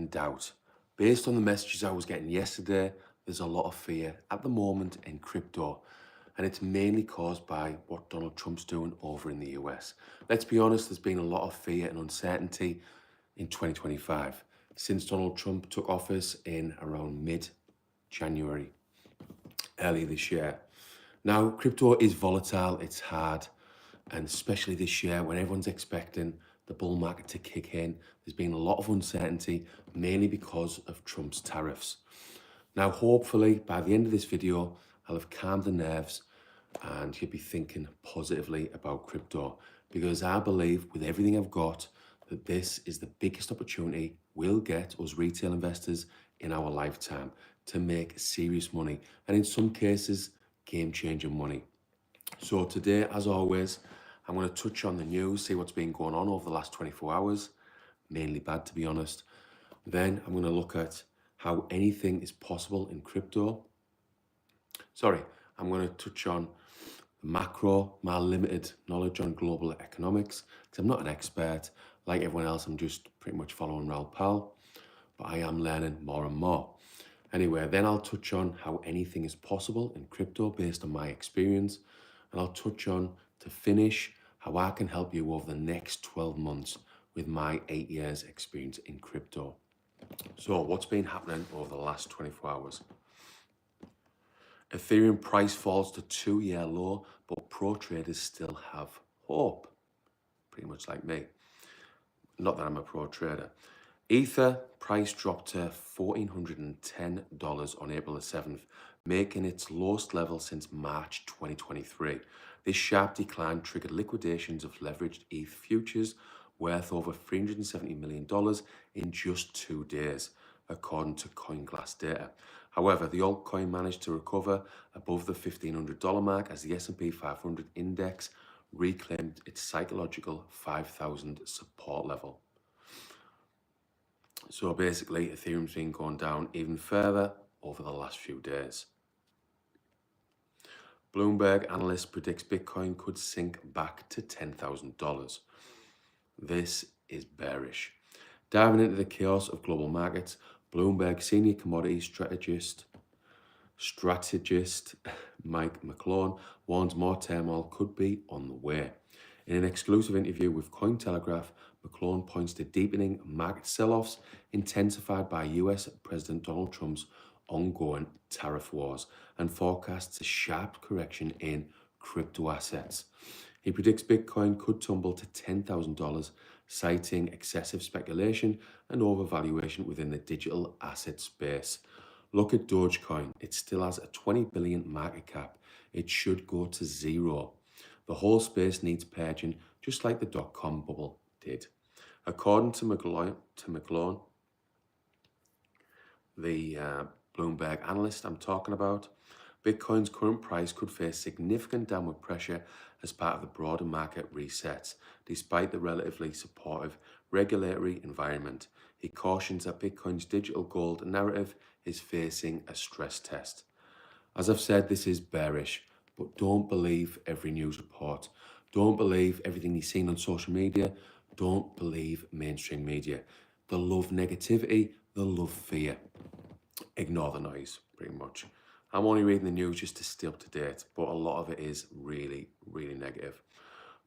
and doubt. Based on the messages I was getting yesterday, there's a lot of fear at the moment in crypto, and it's mainly caused by what Donald Trump's doing over in the US. Let's be honest, there's been a lot of fear and uncertainty in 2025 since Donald Trump took office in around mid-January, early this year. Now, crypto is volatile, it's hard, and especially this year when everyone's expecting the bull market to kick in, there's been a lot of uncertainty, mainly because of Trump's tariffs. Now, hopefully, by the end of this video, I'll have calmed the nerves and you'll be thinking positively about crypto, because I believe with everything I've got that this is the biggest opportunity we'll get as retail investors in our lifetime to make serious money, and in some cases, game-changing money. So today, as always, I'm going to touch on the news, see what's been going on over the last 24 hours, mainly bad to be honest. Then I'm going to look at how anything is possible in crypto. I'm going to touch on the macro, my limited knowledge on global economics, because I'm not an expert. Like everyone else, I'm just pretty much following Raoul Pal, but I am learning more and more. Anyway, then I'll touch on how anything is possible in crypto based on my experience, and I'll touch on, to finish, how I can help you over the next 12 months with my 8 years experience in crypto. So what's been happening over the last 24 hours? Ethereum price falls to 2-year low, but pro traders still have hope. Pretty much like me. Not that I'm a pro trader. Ether price dropped to $1,410 on April the 7th, making its lowest level since March 2023. This sharp decline triggered liquidations of leveraged ETH futures worth over $370 million in just 2 days, according to CoinGlass data. However, the altcoin managed to recover above the $1,500 mark as the S&P 500 index reclaimed its psychological 5,000 support level. So basically, Ethereum's been going down even further over the last few days. Bloomberg analyst predicts Bitcoin could sink back to $10,000. This is bearish. Diving into the chaos of global markets, Bloomberg senior commodity strategist Mike McClone warns more turmoil could be on the way. In an exclusive interview with Cointelegraph, McClone points to deepening market sell-offs intensified by US President Donald Trump's ongoing tariff wars and forecasts a sharp correction in crypto assets. He predicts Bitcoin could tumble to $10,000, citing excessive speculation and overvaluation within the digital asset space. Look at Dogecoin. It still has a 20 billion market cap. It should go to zero. The whole space needs purging, just like the dot-com bubble did. According to McClone, the Bloomberg analyst I'm talking about, Bitcoin's current price could face significant downward pressure as part of the broader market resets, despite the relatively supportive regulatory environment. He cautions that Bitcoin's digital gold narrative is facing a stress test. As I've said, this is bearish, but don't believe every news report. Don't believe everything you've seen on social media. Don't believe mainstream media. They love negativity, they love fear. Ignore the noise, pretty much. I'm only reading the news just to stay up to date, but a lot of it is really, really negative.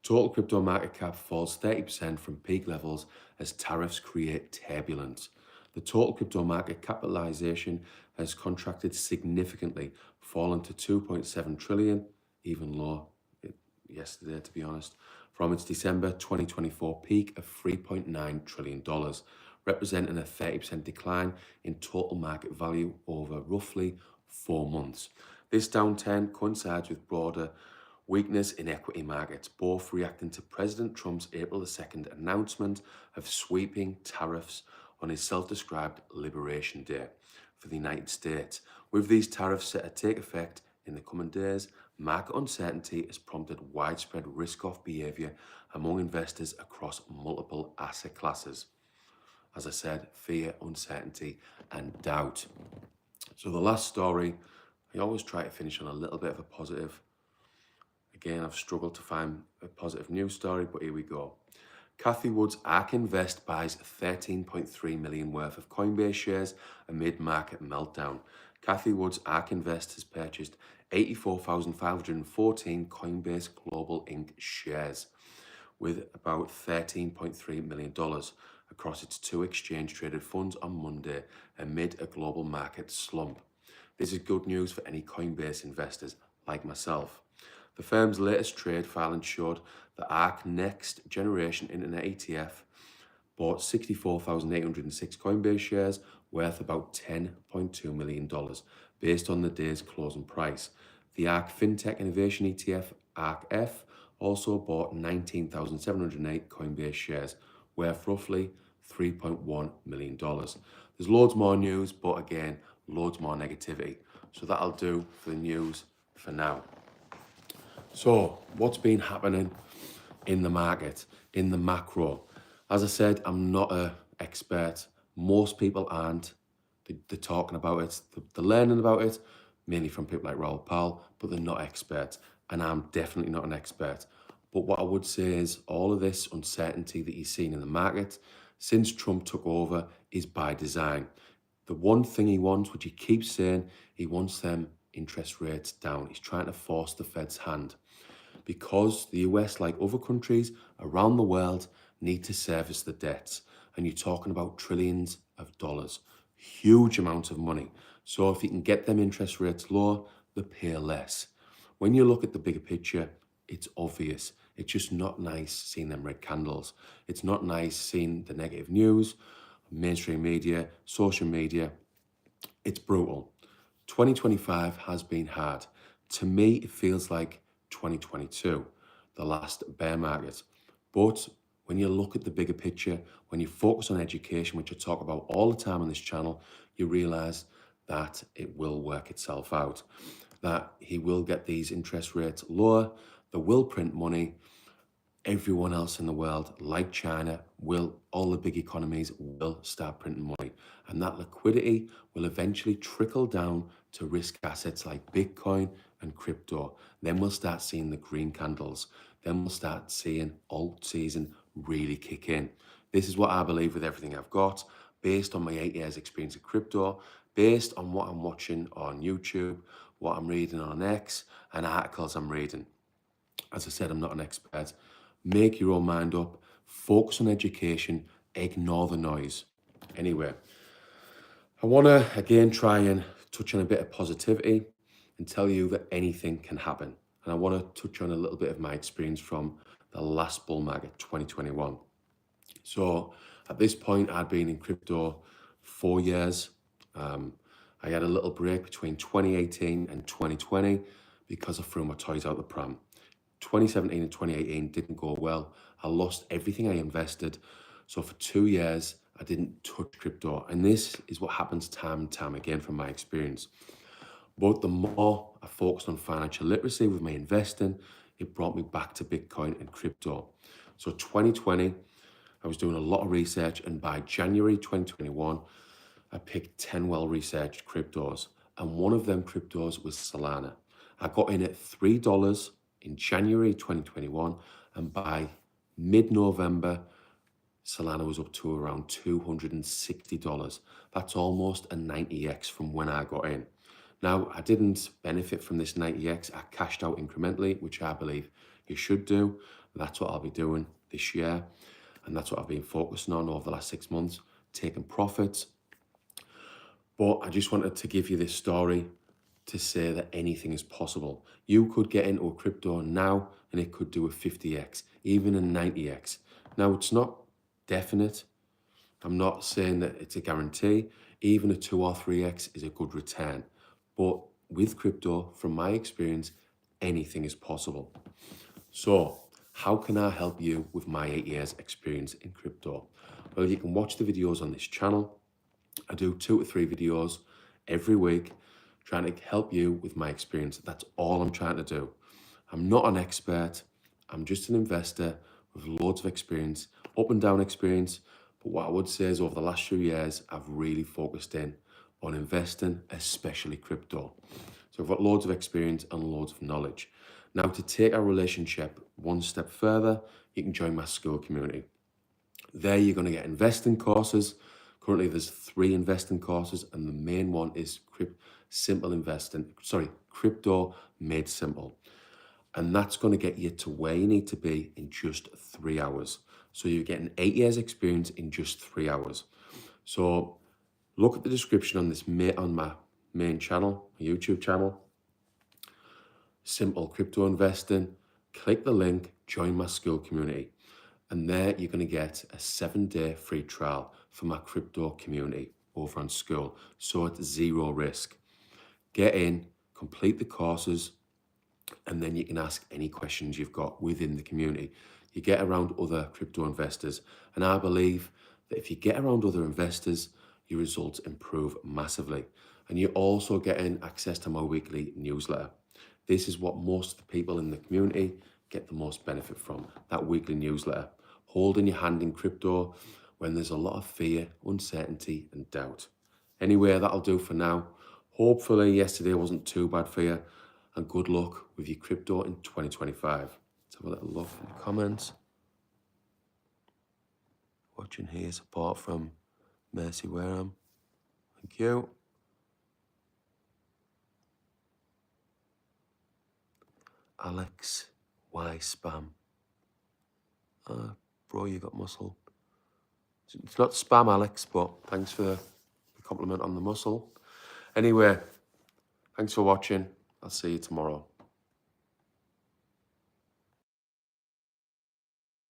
Total crypto market cap falls 30% from peak levels as tariffs create turbulence. The total crypto market capitalization has contracted significantly, fallen to 2.7 trillion, even lower yesterday to be honest, from its December 2024 peak of $3.9 trillion, representing a 30% decline in total market value over roughly 4 months. This downturn coincides with broader weakness in equity markets, both reacting to President Trump's April 2nd announcement of sweeping tariffs on his self-described Liberation Day for the United States. With these tariffs set to take effect in the coming days, market uncertainty has prompted widespread risk-off behavior among investors across multiple asset classes. As I said, fear, uncertainty, and doubt. So the last story, I always try to finish on a little bit of a positive. Again, I've struggled to find a positive news story, but here we go. Kathy Wood's ARK Invest buys 13.3 million worth of Coinbase shares amid market meltdown. Kathy Wood's ARK Invest has purchased 84,514 Coinbase Global Inc. shares with about $13.3 million across its two exchange-traded funds on Monday amid a global market slump. This is good news for any Coinbase investors like myself. The firm's latest trade filing showed the ARK Next Generation Internet ETF bought 64,806 Coinbase shares worth about $10.2 million based on the day's closing price. The ARK FinTech Innovation ETF, ARK-F, also bought 19,708 Coinbase shares worth roughly $3.1 million. There's loads more news, but again, loads more negativity. So that'll do for the news for now. So what's been happening in the market, in the macro? As I said, I'm not an expert. Most people aren't. They're talking about it, they're learning about it, mainly from people like Raoul Pal, but they're not experts. And I'm definitely not an expert. But what I would say is all of this uncertainty that you've seen in the market since Trump took over is by design. The one thing he wants, which he keeps saying, he wants them interest rates down. He's trying to force the Fed's hand because the US, like other countries around the world, need to service the debts. And you're talking about trillions of dollars, huge amounts of money. So if you can get them interest rates lower, they pay less. When you look at the bigger picture, it's obvious. It's just not nice seeing them red candles. It's not nice seeing the negative news, mainstream media, social media. It's brutal. 2025 has been hard. To me, it feels like 2022, the last bear market. But when you look at the bigger picture, when you focus on education, which I talk about all the time on this channel, you realize that it will work itself out, that he will get these interest rates lower, they will print money. Everyone else in the world, like China, all the big economies will start printing money. And that liquidity will eventually trickle down to risk assets like Bitcoin and crypto. Then we'll start seeing the green candles. Then we'll start seeing alt season really kick in. This is what I believe with everything I've got, based on my 8 years experience in crypto, based on what I'm watching on YouTube, what I'm reading on X, and articles I'm reading. As I said, I'm not an expert. Make your own mind up, focus on education, ignore the noise. Anyway, I want to again try and touch on a bit of positivity and tell you that anything can happen. And I want to touch on a little bit of my experience from the last bull market, 2021. So at this point, I'd been in crypto 4 years. I had a little break between 2018 and 2020 because I threw my toys out the pram. 2017 and 2018 didn't go well. I lost everything I invested. So for 2 years, I didn't touch crypto. And this is what happens time and time again from my experience. But the more I focused on financial literacy with my investing, it brought me back to Bitcoin and crypto. So 2020, I was doing a lot of research, and by January 2021, I picked 10 well-researched cryptos, and one of them cryptos was Solana. I got in at $3 in January 2021, and by mid-November, Solana was up to around $260. That's almost a 90x from when I got in. Now, I didn't benefit from this 90x. I cashed out incrementally, which I believe you should do. That's what I'll be doing this year, and that's what I've been focusing on over the last 6 months, taking profits. But I just wanted to give you this story to say that anything is possible. You could get into a crypto now and it could do a 50x, even a 90x. Now, it's not definite. I'm not saying that it's a guarantee. Even a 2 or 3x is a good return. But with crypto, from my experience, anything is possible. So how can I help you with my 8 years experience in crypto? Well, you can watch the videos on this channel. I do 2 to 3 videos every week trying to help you with my experience. That's all I'm trying to do. I'm not an expert. I'm just an investor with loads of experience, up and down experience. But what I would say is over the last few years, I've really focused in on investing, especially crypto. So I've got loads of experience and loads of knowledge. Now, to take our relationship one step further, you can join my school community. There you're going to get investing courses. Currently there's 3 investing courses, and the main one is crypto made simple. And that's going to get you to where you need to be in just 3 hours. So you're getting 8 years experience in just 3 hours. So look at the description on on my main channel, my YouTube channel, Simple Crypto Investing. Click the link, join my school community. And there you're going to get a 7-day free trial for my crypto community over on school. So it's zero risk. Get in, complete the courses, and then you can ask any questions you've got within the community. You get around other crypto investors, and I believe that if you get around other investors, your results improve massively. And you're also getting access to my weekly newsletter. This is what most of the people in the community get the most benefit from, that weekly newsletter. Holding your hand in crypto when there's a lot of fear, uncertainty, and doubt. Anyway, that'll do for now. Hopefully yesterday wasn't too bad for you, and good luck with your crypto in 2025. Let's have a little look in the comments. Watching here, support from Mercy Wareham. Thank you. Alex Y Spam. Bro, you got muscle. It's not spam, Alex, but thanks for the compliment on the muscle. Anyway, thanks for watching. I'll see you tomorrow.